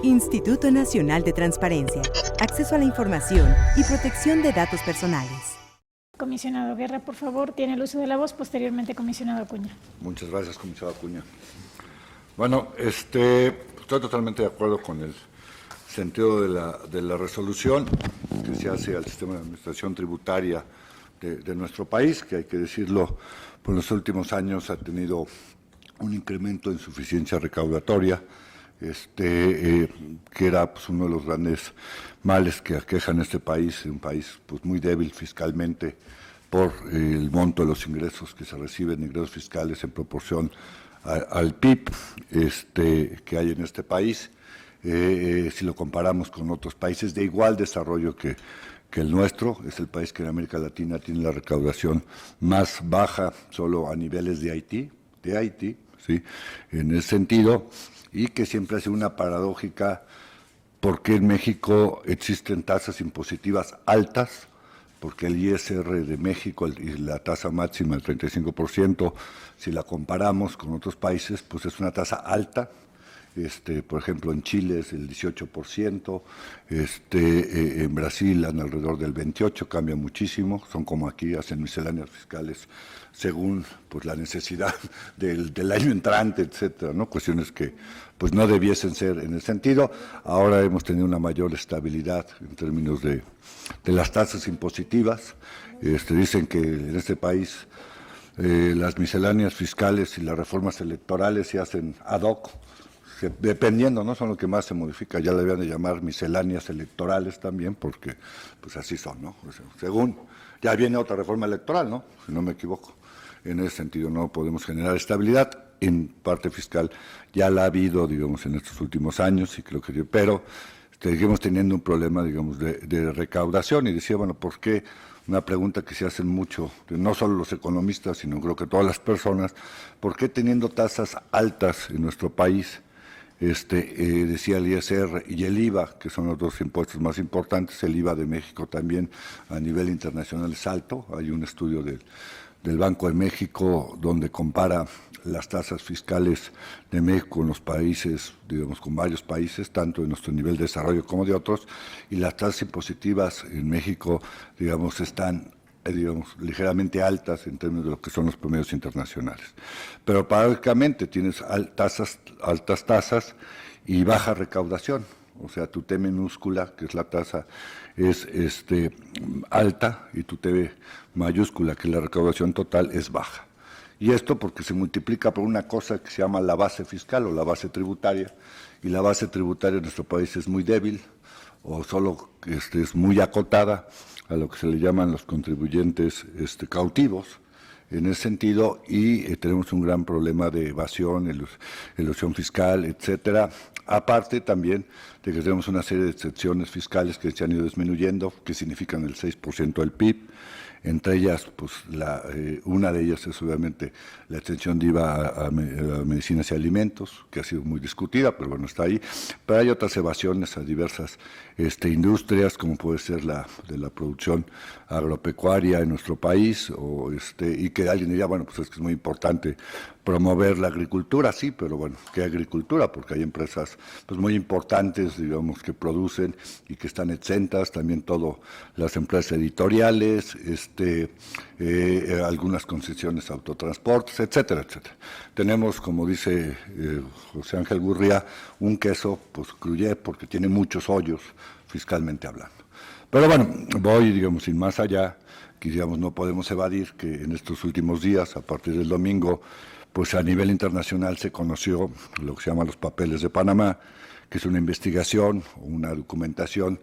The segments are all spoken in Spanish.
Instituto Nacional de Transparencia, Acceso a la Información y Protección de Datos Personales. Comisionado Guerra, por favor, tiene el uso de la voz. Posteriormente, comisionado Acuña. Muchas gracias, comisionado Acuña. Bueno, estoy totalmente de acuerdo con el sentido de la resolución que se hace al sistema de administración tributaria de nuestro país, que hay que decirlo, por los últimos años ha tenido un incremento en su eficiencia recaudatoria, que era pues, uno de los grandes males que aquejan este país, un país pues, muy débil fiscalmente por el monto de los ingresos que se reciben, ingresos fiscales en proporción al PIB que hay en este país. Si lo comparamos con otros países de igual desarrollo que el nuestro, es el país que en América Latina tiene la recaudación más baja, solo a niveles de Haití, ¿sí? En ese sentido, y que siempre ha sido una paradójica, porque en México existen tasas impositivas altas, porque el ISR de México y la tasa máxima del 35%, si la comparamos con otros países, pues es una tasa alta. Por ejemplo, en Chile es el 18%, en Brasil en alrededor del 28%, cambia muchísimo, son como aquí, hacen misceláneas fiscales según pues, la necesidad del año entrante, etcétera, ¿no? Cuestiones que pues no debiesen ser en el sentido. Ahora hemos tenido una mayor estabilidad en términos de las tasas impositivas. Dicen que en este país las misceláneas fiscales y las reformas electorales se hacen ad hoc, dependiendo, ¿no? Son lo que más se modifica, ya le debían de llamar misceláneas electorales también, porque pues así son, ¿no? O sea, según, ya viene otra reforma electoral, ¿no? Si no me equivoco. En ese sentido no podemos generar estabilidad, en parte fiscal ya la ha habido, digamos, en estos últimos años, y creo que, pero seguimos teniendo un problema, digamos, de recaudación, y decía, bueno, ¿por qué? Una pregunta que se hacen mucho, no solo los economistas, sino creo que todas las personas, ¿por qué teniendo tasas altas en nuestro país, decía el ISR y el IVA, que son los dos impuestos más importantes, el IVA de México también a nivel internacional es alto? Hay un estudio del Banco de México donde compara las tasas fiscales de México con los países, digamos, con varios países, tanto de nuestro nivel de desarrollo como de otros, y las tasas impositivas en México, digamos, están ligeramente altas en términos de lo que son los promedios internacionales. Pero paradójicamente tienes altas tasas y baja recaudación, o sea, tu T minúscula, que es la tasa, es alta, y tu T mayúscula, que es la recaudación total, es baja. Y esto porque se multiplica por una cosa que se llama la base fiscal o la base tributaria, y la base tributaria en nuestro país es muy débil, o solo es muy acotada a lo que se le llaman los contribuyentes cautivos, en ese sentido, y tenemos un gran problema de evasión, elusión fiscal, etcétera. Aparte también de que tenemos una serie de excepciones fiscales que se han ido disminuyendo, que significan el 6% del PIB. Entre ellas, pues una de ellas es obviamente la exención de IVA a medicinas y alimentos, que ha sido muy discutida, pero bueno, está ahí. Pero hay otras evasiones a diversas industrias, como puede ser la de la producción agropecuaria en nuestro país, y que alguien diría, bueno, pues es que es muy importante promover la agricultura, sí, pero bueno, ¿qué agricultura? Porque hay empresas pues muy importantes, digamos, que producen y que están exentas, también todas las empresas editoriales, algunas concesiones a autotransportes, etcétera, etcétera. Tenemos, como dice José Ángel Gurría, un queso, pues Gruyère, porque tiene muchos hoyos fiscalmente hablando. Pero bueno, voy, digamos, sin más allá, que digamos, no podemos evadir que en estos últimos días, a partir del domingo, pues a nivel internacional se conoció lo que se llama los papeles de Panamá, que es una investigación, una documentación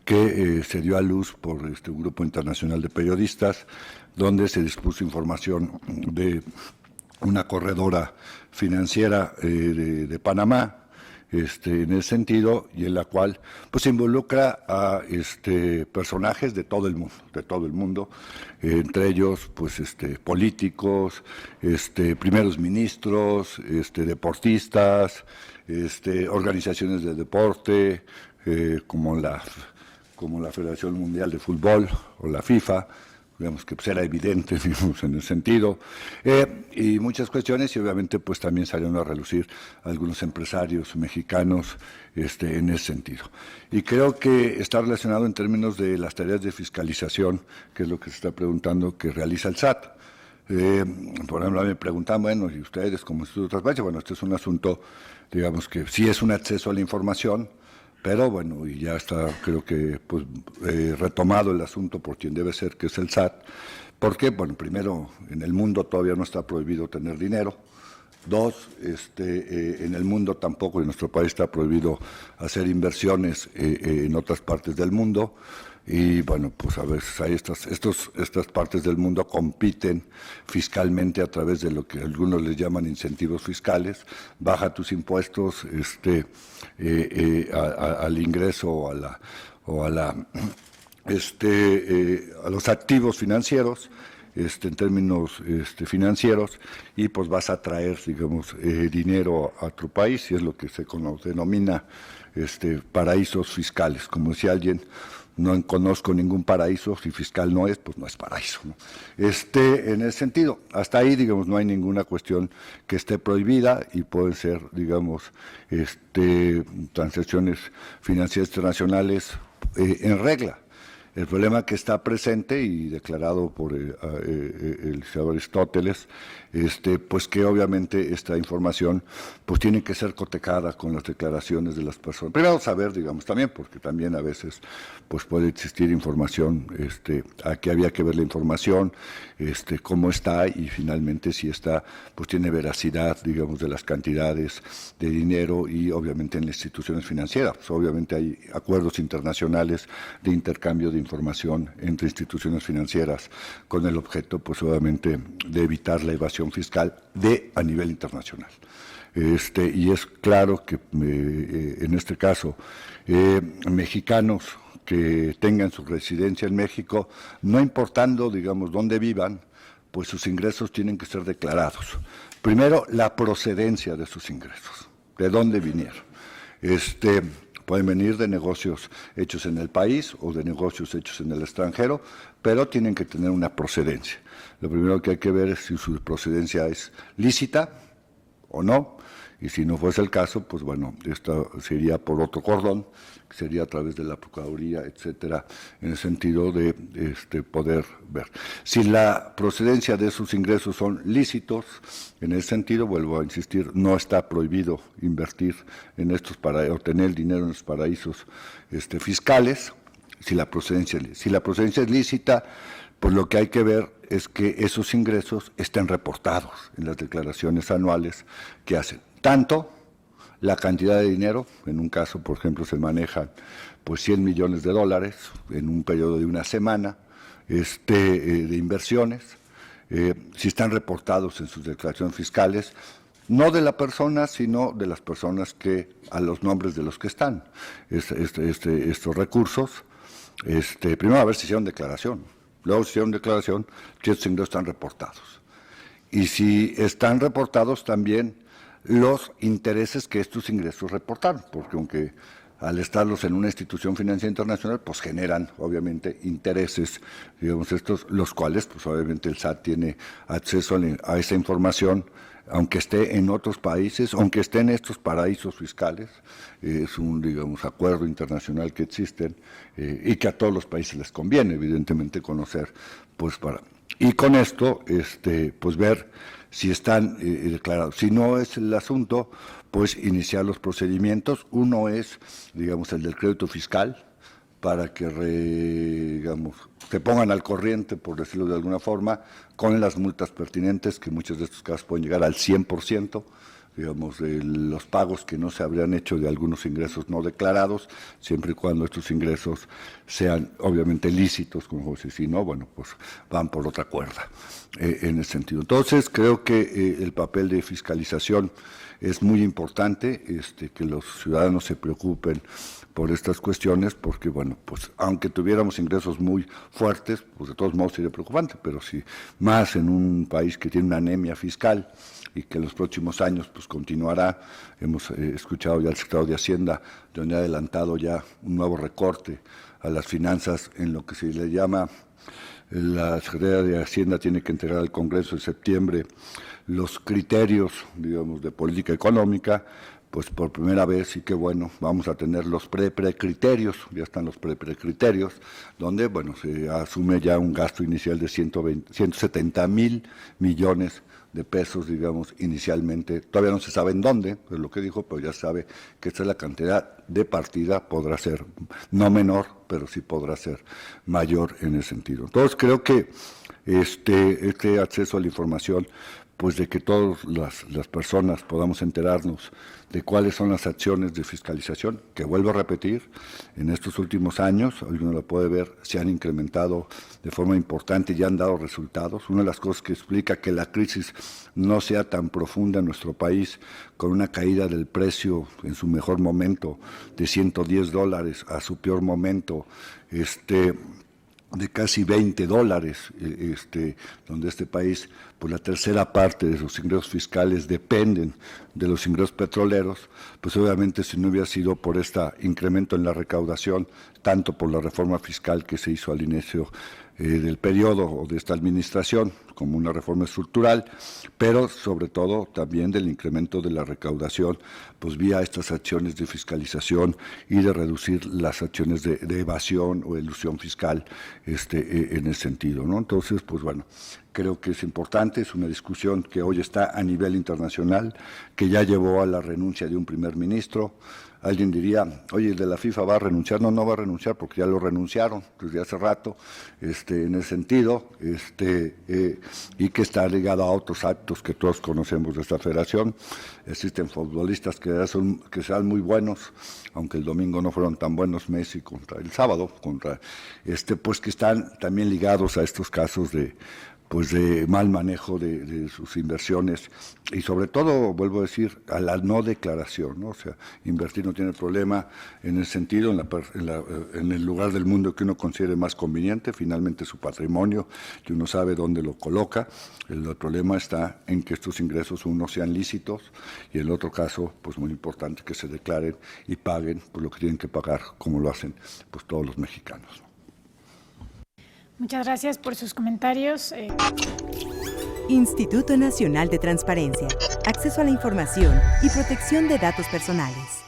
que se dio a luz por un grupo internacional de periodistas, donde se dispuso información de una corredora financiera de Panamá, en ese sentido, y en la cual pues involucra a personajes de todo el mundo, entre ellos pues políticos, primeros ministros, deportistas, organizaciones de deporte, como la Federación Mundial de Fútbol o la FIFA, digamos que pues era evidente, digamos, en el sentido, y muchas cuestiones, y obviamente pues también salieron a relucir algunos empresarios mexicanos en ese sentido. Y creo que está relacionado en términos de las tareas de fiscalización, que es lo que se está preguntando que realiza el SAT. Por ejemplo, me preguntan, bueno, y ustedes como Instituto de Transparencia, bueno, este es un asunto, digamos que sí es un acceso a la información, pero bueno, y ya está, creo que pues, retomado el asunto por quien debe ser, que es el SAT. ¿Por qué? Bueno, primero, en el mundo todavía no está prohibido tener dinero. Dos, en el mundo tampoco, en nuestro país está prohibido hacer inversiones en otras partes del mundo. Y bueno, pues a veces hay estas partes del mundo compiten fiscalmente a través de lo que algunos les llaman incentivos fiscales. Baja tus impuestos al ingreso a los activos financieros, en términos financieros, y pues vas a traer, digamos, dinero a tu país, y es lo que se denomina paraísos fiscales. Como decía alguien, no conozco ningún paraíso, si fiscal no es, pues no es paraíso, ¿no? En ese sentido, hasta ahí, digamos, no hay ninguna cuestión que esté prohibida y pueden ser, digamos, transacciones financieras internacionales en regla. El problema que está presente y declarado por el licenciado Aristóteles, pues que obviamente esta información pues tiene que ser cotejada con las declaraciones de las personas. Primero saber, digamos, también, porque también a veces pues puede existir información, aquí había que ver la información, cómo está y finalmente si está, pues tiene veracidad, digamos, de las cantidades de dinero y obviamente en las instituciones financieras. Pues, obviamente hay acuerdos internacionales de intercambio de información entre instituciones financieras con el objeto, pues obviamente, de evitar la evasión fiscal a nivel internacional. Y es claro que en este caso, mexicanos que tengan su residencia en México, no importando, digamos, dónde vivan, pues sus ingresos tienen que ser declarados. Primero, la procedencia de sus ingresos, de dónde vinieron. Pueden venir de negocios hechos en el país o de negocios hechos en el extranjero, pero tienen que tener una procedencia. Lo primero que hay que ver es si su procedencia es lícita o no, y si no fuese el caso, pues bueno, esto sería por otro cordón, que sería a través de la Procuraduría, etcétera, en el sentido de poder ver. Si la procedencia de sus ingresos son lícitos, en ese sentido, vuelvo a insistir, no está prohibido invertir en estos para obtener dinero en los paraísos fiscales, si la procedencia es lícita, pues lo que hay que ver es que esos ingresos estén reportados en las declaraciones anuales que hacen. Tanto la cantidad de dinero, en un caso, por ejemplo, se manejan pues 100 millones de dólares en un periodo de una semana de inversiones, si están reportados en sus declaraciones fiscales, no de la persona, sino de las personas que, a los nombres de los que están estos recursos. Primero a ver si hicieron declaración, luego si hicieron declaración, si estos ingresos están reportados. Y si están reportados también los intereses que estos ingresos reportaron, porque aunque al estarlos en una institución financiera internacional, pues generan obviamente intereses, digamos estos, los cuales pues obviamente el SAT tiene acceso a esa información, aunque esté en otros países, aunque esté en estos paraísos fiscales, es un, digamos, acuerdo internacional que existen y que a todos los países les conviene, evidentemente, conocer, pues y con esto, pues ver si están declarados. Si no es el asunto, pues iniciar los procedimientos. Uno es, digamos, el del crédito fiscal, para que, digamos, se pongan al corriente, por decirlo de alguna forma, con las multas pertinentes, que muchos de estos casos pueden llegar al 100%, digamos, de los pagos que no se habrían hecho de algunos ingresos no declarados, siempre y cuando estos ingresos sean obviamente lícitos, como si no, bueno, pues van por otra cuerda en ese sentido. Entonces, creo que el papel de fiscalización es muy importante, que los ciudadanos se preocupen por estas cuestiones, porque, bueno, pues aunque tuviéramos ingresos muy fuertes, pues de todos modos sería preocupante, pero si más en un país que tiene una anemia fiscal y que en los próximos años pues continuará, hemos escuchado ya al secretario de Hacienda, donde ha adelantado ya un nuevo recorte a las finanzas en lo que se le llama La Secretaría de Hacienda tiene que entregar al Congreso en septiembre los criterios, digamos, de política económica. Pues por primera vez, y qué bueno, vamos a tener los precriterios, ya están los precriterios, donde, bueno, se asume ya un gasto inicial de 170,000 millones de pesos, digamos, inicialmente. Todavía no se sabe en dónde, pero lo que dijo, pues ya sabe que esta es la cantidad de partida, podrá ser no menor, pero sí podrá ser mayor en ese sentido. Entonces, creo que este acceso a la información, pues de que todas las personas podamos enterarnos de cuáles son las acciones de fiscalización, que vuelvo a repetir, en estos últimos años, uno lo puede ver, se han incrementado de forma importante y han dado resultados. Una de las cosas que explica que la crisis no sea tan profunda en nuestro país, con una caída del precio en su mejor momento de $110 a su peor momento, de casi $20, donde este país, pues la tercera parte de sus ingresos fiscales dependen de los ingresos petroleros, pues obviamente si no hubiera sido por este incremento en la recaudación, tanto por la reforma fiscal que se hizo al inicio del periodo o de esta administración, como una reforma estructural, pero sobre todo también del incremento de la recaudación, pues vía estas acciones de fiscalización y de reducir las acciones de evasión o elusión fiscal en ese sentido, ¿no? Entonces, pues bueno, creo que es importante, es una discusión que hoy está a nivel internacional, que ya llevó a la renuncia de un primer ministro. Alguien diría, oye, ¿el de la FIFA va a renunciar? No, no va a renunciar porque ya lo renunciaron desde hace rato, en ese sentido, y que está ligado a otros actos que todos conocemos de esta federación. Existen futbolistas que sean muy buenos, aunque el domingo no fueron tan buenos Messi contra el sábado, pues que están también ligados a estos casos de mal manejo de sus inversiones y sobre todo, vuelvo a decir, a la no declaración, ¿no? O sea, invertir no tiene problema en el sentido, en el lugar del mundo que uno considere más conveniente, finalmente su patrimonio, que uno sabe dónde lo coloca. El problema está en que estos ingresos, uno, sean lícitos y en el otro caso, pues muy importante, que se declaren y paguen por lo que tienen que pagar, como lo hacen pues todos los mexicanos. Muchas gracias por sus comentarios. Instituto Nacional de Transparencia, Acceso a la Información y Protección de Datos Personales.